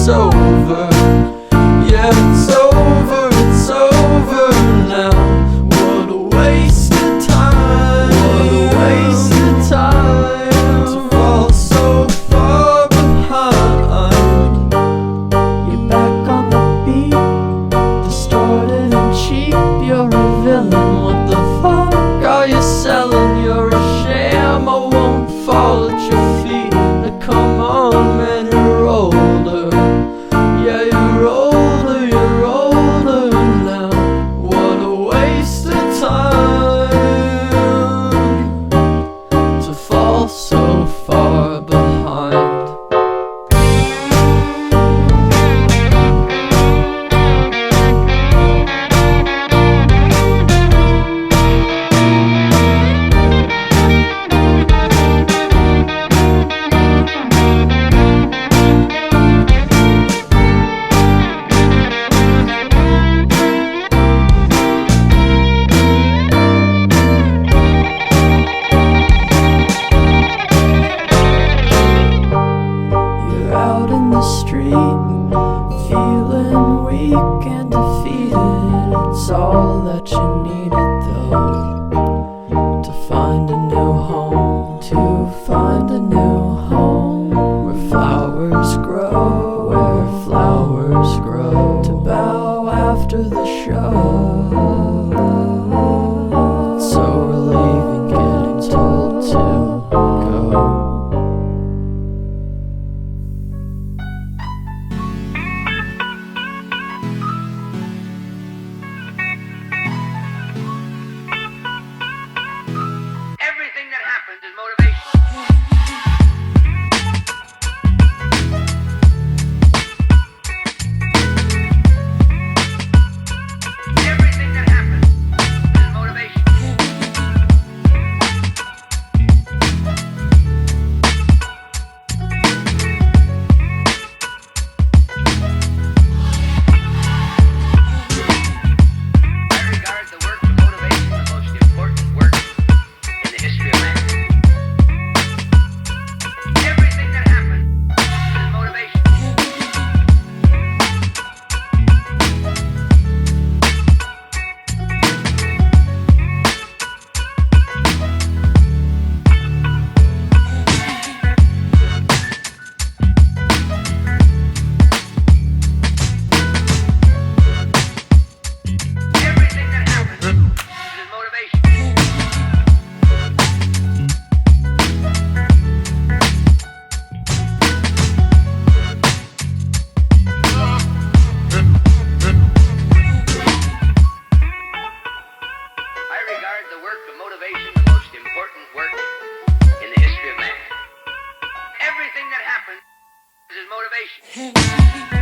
it's over. Yeah, it's over, it's over now. What a waste of time. What a waste of time to fall so far behind. You're back on the beat, distorted and cheap. You're a villain, what the fuck are you selling? You're a sham, I won't fall at your feet. Now come on man, you're older. Yeah, you're older, you're older now. What a waste of time to fall so far behind. Out in the street, feeling weak and defeated. It's all that you needed though, to find a new home, to find a new home, where flowers grow, where flowers grow, to bow after the show. It's so relieving getting told to go. Everything that happens is motivation. Everything that happens is motivation. I regard the work of motivation the most important work in the history of man. Everything that happens is motivation. Everything that happens is motivation. I regard the work of motivation the most important work in the history of man. Everything that happens is motivation.